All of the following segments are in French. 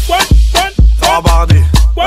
Ça va barder. Ouais,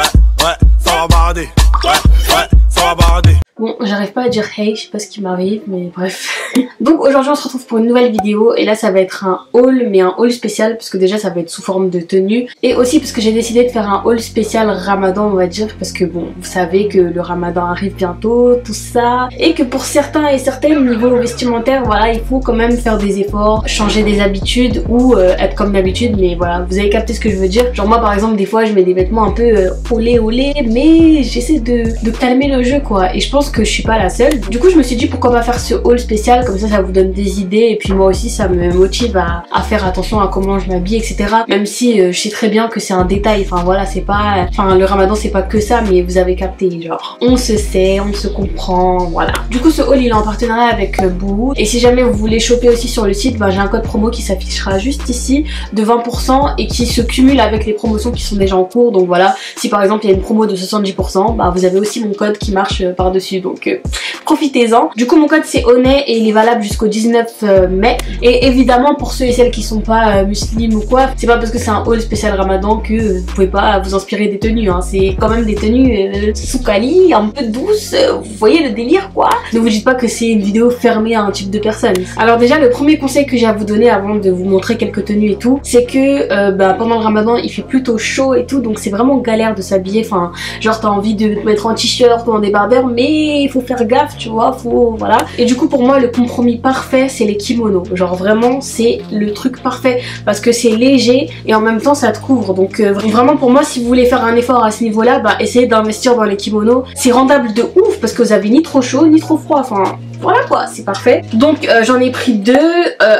ça va barder. Ouais, ça va barder. Bon, j'arrive pas à dire hey, je sais pas ce qui m'arrive, mais bref. Donc aujourd'hui on se retrouve pour une nouvelle vidéo et là ça va être un haul, mais un haul spécial parce que déjà ça va être sous forme de tenue et aussi parce que j'ai décidé de faire un haul spécial Ramadan on va dire, parce que bon, vous savez que le Ramadan arrive bientôt, tout ça, et que pour certains et certaines niveau vestimentaire, voilà, il faut quand même faire des efforts, changer des habitudes ou être comme d'habitude, mais voilà, vous avez capté ce que je veux dire. Genre moi par exemple des fois je mets des vêtements un peu olé, mais j'essaie de calmer le jeu quoi, et je pense que je suis pas la seule. Du coup je me suis dit pourquoi pas faire ce haul spécial, comme ça vous donne des idées et puis moi aussi ça me motive à faire attention à comment je m'habille, etc. Même si je sais très bien que c'est un détail, enfin voilà, c'est pas, enfin le Ramadan c'est pas que ça, mais vous avez capté, genre on se sait, on se comprend, voilà. Du coup ce haul il est en partenariat avec Boohoo, et si jamais vous voulez choper aussi sur le site, bah, j'ai un code promo qui s'affichera juste ici de 20% et qui se cumule avec les promotions qui sont déjà en cours. Donc voilà, si par exemple il y a une promo de 70%, bah vous avez aussi mon code qui marche par dessus, donc profitez-en. Du coup mon code c'est Honey et il est valable jusqu'au 19 mai, et évidemment pour ceux et celles qui sont pas musulmans ou quoi, c'est pas parce que c'est un haul spécial Ramadan que vous pouvez pas vous inspirer des tenues, hein. C'est quand même des tenues soukali, un peu douces, vous voyez le délire quoi. Ne vous dites pas que c'est une vidéo fermée à un type de personne. Alors déjà le premier conseil que j'ai à vous donner avant de vous montrer quelques tenues et tout, c'est que pendant le Ramadan il fait plutôt chaud et tout, donc c'est vraiment galère de s'habiller, enfin genre t'as envie de te mettre en t-shirt ou en débardeur, mais il faut faire gaffe, tu vois, faut, voilà. Et du coup pour moi le compromis parfait c'est les kimonos, genre vraiment c'est le truc parfait parce que c'est léger et en même temps ça te couvre, donc vraiment pour moi si vous voulez faire un effort à ce niveau là, bah essayez d'investir dans les kimonos, c'est rentable de ouf parce que vous avez ni trop chaud ni trop froid, enfin voilà quoi, c'est parfait. Donc j'en ai pris deux,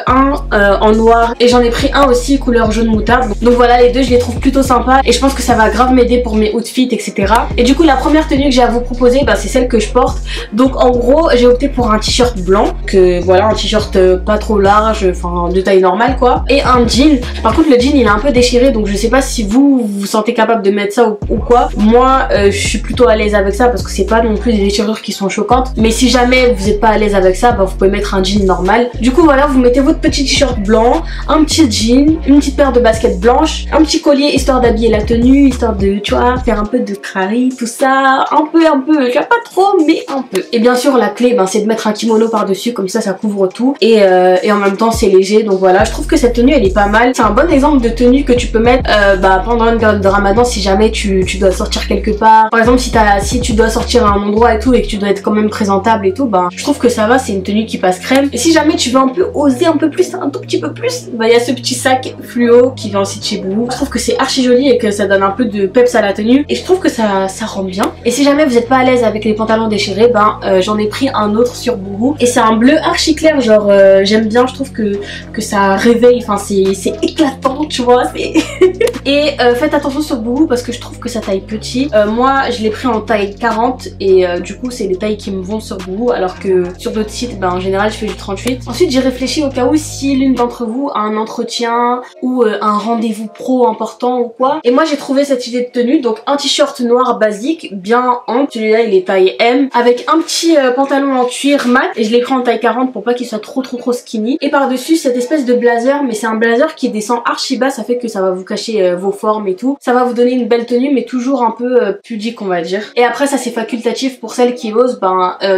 un en noir et j'en ai pris un aussi couleur jaune moutarde. Donc voilà, les deux je les trouve plutôt sympas et je pense que ça va grave m'aider pour mes outfits, etc. Et du coup la première tenue que j'ai à vous proposer, bah, c'est celle que je porte. Donc en gros j'ai opté pour un t-shirt blanc, que voilà, un t-shirt pas trop large, enfin de taille normale quoi, et un jean. Par contre le jean il est un peu déchiré, donc je sais pas si vous vous sentez capable de mettre ça ou quoi. Moi je suis plutôt à l'aise avec ça parce que c'est pas non plus des déchirures qui sont choquantes, mais si jamais vous êtes pas à l'aise avec ça, bah vous pouvez mettre un jean normal. Du coup voilà, vous mettez votre petit t-shirt blanc, un petit jean, une petite paire de baskets blanches, un petit collier histoire d'habiller la tenue, histoire de, tu vois, faire un peu de crari, tout ça, un peu, pas trop, mais un peu. Et bien sûr la clé, ben, c'est de mettre un kimono par dessus, comme ça couvre tout, et en même temps c'est léger. Donc voilà, je trouve que cette tenue elle est pas mal. C'est un bon exemple de tenue que tu peux mettre pendant une période de Ramadan si jamais tu dois sortir quelque part. Par exemple si tu dois sortir à un endroit et tout et que tu dois être quand même présentable et tout, ben je trouve que ça va, c'est une tenue qui passe crème. Et si jamais tu veux un peu oser un peu plus, un tout petit peu plus, bah il y a ce petit sac fluo qui vient aussi de chez Boohoo. Je trouve que c'est archi joli et que ça donne un peu de peps à la tenue et je trouve que ça rend bien. Et si jamais vous n'êtes pas à l'aise avec les pantalons déchirés, ben j'en ai pris un autre sur Boohoo et c'est un bleu archi clair, genre j'aime bien, je trouve que ça réveille, enfin c'est éclatant, tu vois, c'est et faites attention sur Boohoo parce que je trouve que ça taille petit. Moi je l'ai pris en taille 40 et du coup c'est les tailles qui me vont sur Boohoo, alors que sur d'autres sites, en général je fais du 38. Ensuite j'ai réfléchi au cas où si l'une d'entre vous a un entretien ou un rendez-vous pro important ou quoi. Et moi j'ai trouvé cette idée de tenue, donc un t-shirt noir basique, bien ample, celui-là il est taille M, avec un petit pantalon en cuir mat, et je l'ai pris en taille 40 pour pas qu'il soit trop skinny. Et par dessus cette espèce de blazer, mais c'est un blazer qui descend archi bas, ça fait que ça va vous cacher vos formes et tout. Ça va vous donner une belle tenue mais toujours un peu pudique on va dire. Et après ça c'est facultatif pour celles qui osent,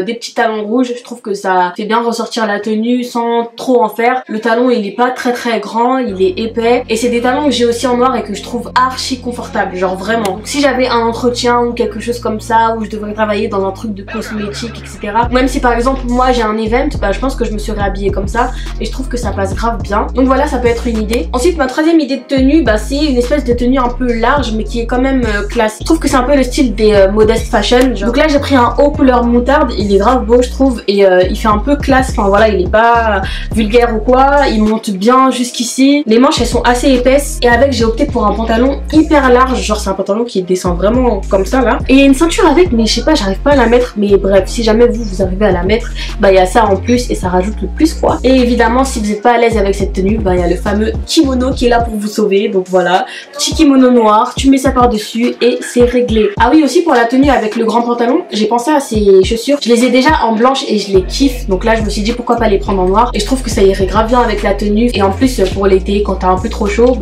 des petits talons rouges, je trouve que ça fait bien ressortir la tenue sans trop en faire. Le talon il est pas très grand, il est épais et c'est des talons que j'ai aussi en noir et que je trouve archi confortable, genre vraiment. Donc, si j'avais un entretien ou quelque chose comme ça où je devrais travailler dans un truc de cosmétique, etc. Même si par exemple moi j'ai un event, je pense que je me serais habillée comme ça et je trouve que ça passe grave bien. Donc voilà, ça peut être une idée. Ensuite ma troisième idée de tenue, c'est une espèce de tenue un peu large mais qui est quand même classe. Je trouve que c'est un peu le style des modest fashion. Donc là j'ai pris un haut couleur moutarde, il est grave beau je trouve et il fait un peu classe, enfin voilà, il est pas vulgaire ou quoi, il monte bien jusqu'ici. Les manches elles sont assez épaisses et avec j'ai opté pour un pantalon hyper large, genre c'est un pantalon qui descend vraiment comme ça là. Et il y a une ceinture avec mais je sais pas, j'arrive pas à la mettre, mais bref, si jamais vous arrivez à la mettre, il y a ça en plus et ça rajoute le plus quoi. Et évidemment si vous n'êtes pas à l'aise avec cette tenue, il y a le fameux kimono qui est là pour vous sauver. Donc voilà, petit kimono noir, tu mets ça par dessus et c'est réglé. Ah oui, aussi pour la tenue avec le grand pantalon, j'ai pensé à ces chaussures, je les ai déjà en blanche et je les kiffe, donc là je me suis dit pourquoi pas les prendre en noir et je trouve que ça irait grave bien avec la tenue. Et en plus pour l'été quand t'as un peu trop chaud,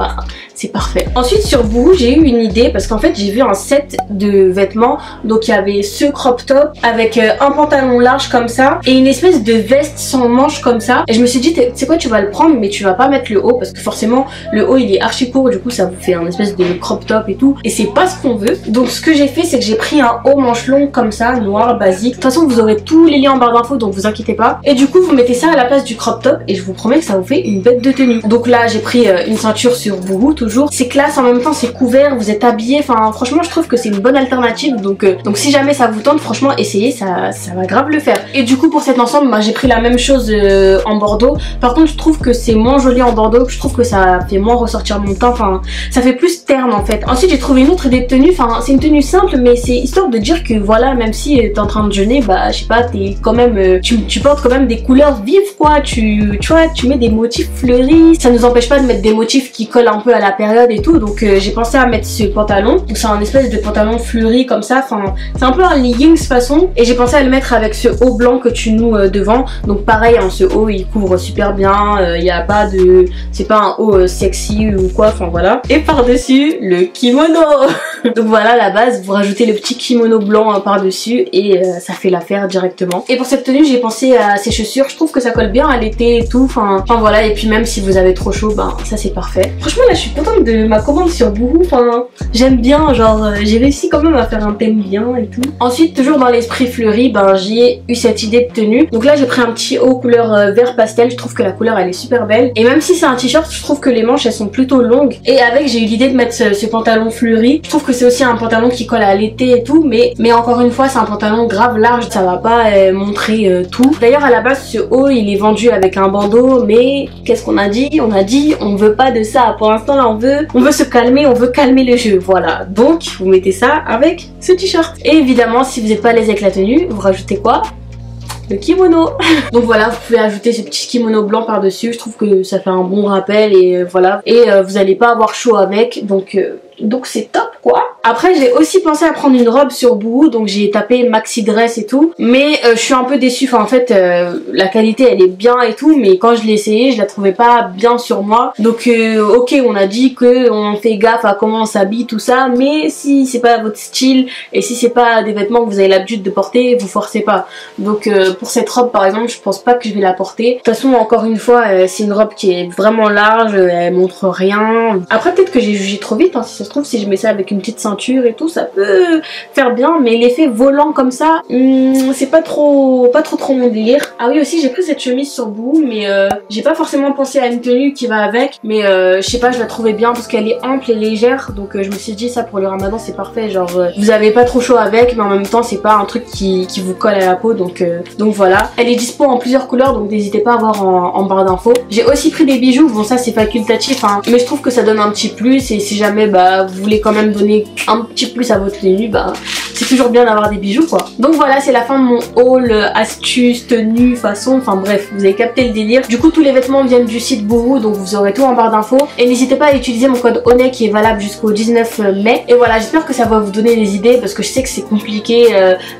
c'est parfait. Ensuite sur Boohoo j'ai eu une idée parce qu'en fait j'ai vu un set de vêtements, donc il y avait ce crop top avec un pantalon large comme ça et une espèce de veste sans manches comme ça, et je me suis dit tu sais quoi, tu vas le prendre mais tu vas pas mettre le haut parce que forcément le haut il est archi court, du coup ça vous fait un espèce de crop top et tout, et c'est pas ce qu'on veut. Donc ce que j'ai fait c'est que j'ai pris un haut manche long comme ça, noir, basique. De toute façon vous aurez tous les liens en barre d'infos donc vous inquiétez pas, et du coup vous mettez ça à la place du crop top et je vous promets que ça vous fait une bête de tenue. Donc là j'ai pris une ceinture sur Boohoo, toujours c'est classe, en même temps c'est couvert, vous êtes habillé, enfin franchement je trouve que c'est une bonne alternative, donc si jamais ça vous tente, franchement essayez, ça va grave le faire. Et du coup pour cet ensemble j'ai pris la même chose en bordeaux. Par contre je trouve que c'est moins joli en bordeaux, je trouve que ça fait moins ressortir mon teint, enfin ça fait plus terne en fait. Ensuite j'ai trouvé une autre idée de tenue, enfin c'est une tenue simple mais c'est histoire de dire que voilà, même si t'es en train de jeûner, bah je sais pas, t'es quand même tu portes quand même des couleurs vives quoi, tu vois, tu mets des motifs fleuris, ça nous empêche pas de mettre des motifs qui collent un peu à la période et tout, donc j'ai pensé à mettre ce pantalon. Donc c'est un espèce de pantalon fleuri comme ça, enfin c'est un peu un leggings façon, et j'ai pensé à le mettre avec ce haut blanc que tu noues devant. Donc pareil hein, ce haut il couvre super bien, il y a pas de, c'est pas un haut sexy ou quoi, enfin voilà. Et par dessus le kimono. Donc voilà, la base, vous rajoutez le petit kimono blanc par dessus et ça fait l'affaire directement. Et pour cette tenue j'ai pensé à ces chaussures, je trouve que ça colle bien à l'été et tout, enfin voilà. Et puis même si vous avez trop chaud, ben ça c'est parfait. Franchement là je suis contente de ma commande sur Boohoo, enfin j'aime bien, genre j'ai réussi quand même à faire un thème bien et tout. Ensuite toujours dans l'esprit fleuri, ben j'ai eu cette idée de tenue. Donc là j'ai pris un petit haut couleur vert pastel, je trouve que la couleur elle est super belle, et même si c'est un t-shirt je trouve que les manches elles sont plutôt longues, et avec j'ai eu l'idée de mettre ce pantalon fleuri. Je trouve que c'est aussi un pantalon qui colle à l'été et tout, mais encore une fois c'est un pantalon grave large, ça va pas montrer tout. D'ailleurs à la base ce haut il est vendu avec un bandeau, mais qu'est-ce qu'on a dit? On a dit on veut pas de ça, pour l'instant là on veut se calmer, on veut calmer le jeu, voilà. Donc vous mettez ça avec ce t-shirt. Et évidemment si vous n'êtes pas à l'aise avec la tenue, vous rajoutez quoi? Le kimono. Donc voilà, vous pouvez ajouter ce petit kimono blanc par dessus, je trouve que ça fait un bon rappel, et voilà. Et vous allez pas avoir chaud avec, donc c'est top quoi. Après j'ai aussi pensé à prendre une robe sur Boohoo, donc j'ai tapé maxi dress et tout, mais je suis un peu déçue, enfin en fait la qualité elle est bien et tout, mais quand je l'ai essayé je la trouvais pas bien sur moi. Donc ok, on a dit que on fait gaffe à comment on s'habille tout ça, mais si c'est pas votre style et si c'est pas des vêtements que vous avez l'habitude de porter, vous forcez pas. Donc pour cette robe par exemple je pense pas que je vais la porter. De toute façon encore une fois c'est une robe qui est vraiment large, elle montre rien. Après peut-être que j'ai jugé trop vite hein, si ça se trouve, si je mets ça avec une petite ceinture et tout ça peut faire bien, mais l'effet volant comme ça c'est pas trop mon délire. Ah oui aussi j'ai pris cette chemise sur Boohoo, mais j'ai pas forcément pensé à une tenue qui va avec, mais je sais pas, je la trouvais bien parce qu'elle est ample et légère, donc je me suis dit ça pour le ramadan c'est parfait, genre vous avez pas trop chaud avec mais en même temps c'est pas un truc qui vous colle à la peau, donc voilà. Elle est dispo en plusieurs couleurs, donc n'hésitez pas à voir en barre d'infos. J'ai aussi pris des bijoux, bon ça c'est facultatif hein, mais je trouve que ça donne un petit plus, et si jamais bah vous voulez quand même donner un petit plus à votre tenue, bah c'est toujours bien d'avoir des bijoux quoi. Donc voilà, c'est la fin de mon haul astuces, tenue, façon, enfin bref, vous avez capté le délire. Du coup tous les vêtements viennent du site Boohoo, donc vous aurez tout en barre d'infos, et n'hésitez pas à utiliser mon code ONET qui est valable jusqu'au 19 mai. Et voilà, j'espère que ça va vous donner des idées, parce que je sais que c'est compliqué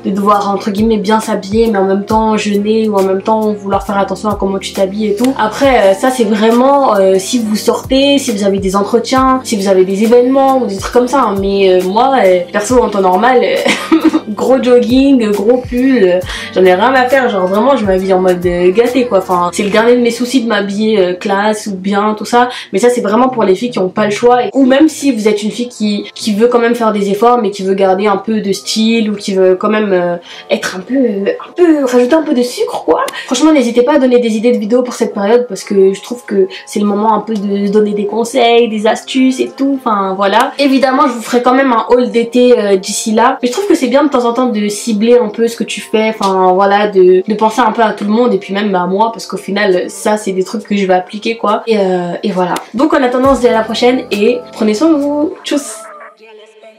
de devoir entre guillemets bien s'habiller mais en même temps jeûner, ou en même temps vouloir faire attention à comment tu t'habilles et tout. Après ça c'est vraiment si vous sortez, si vous avez des entretiens, si vous avez des événements ou des trucs comme ça hein. Mais moi perso en temps normal gros jogging, gros pull, j'en ai rien à faire, genre vraiment je m'habille en mode gâté quoi. Enfin c'est le dernier de mes soucis de m'habiller classe ou bien tout ça, mais ça c'est vraiment pour les filles qui ont pas le choix, ou même si vous êtes une fille qui veut quand même faire des efforts mais qui veut garder un peu de style, ou qui veut quand même être un peu rajouter un peu de sucre quoi. Franchement n'hésitez pas à donner des idées de vidéos pour cette période, parce que je trouve que c'est le moment un peu de donner des conseils, des astuces et tout, enfin voilà. Évidemment je vous ferai quand même un haul d'été d'ici là, mais je trouve que c'est bien de temps en temps de cibler un peu ce que tu fais, enfin voilà, de penser un peu à tout le monde et puis même à moi, parce qu'au final ça c'est des trucs que je vais appliquer quoi, et voilà. Donc en attendant on se dit à la prochaine et prenez soin de vous, tchuss.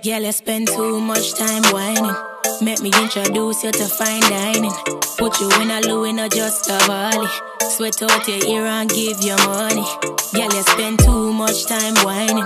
Yeah, let's spend too much time whining. Make me introduce you to fine dining. Put you in a Louis, not just a volley. Sweat out your ear and give you money. Yeah, let's spend too much time whining.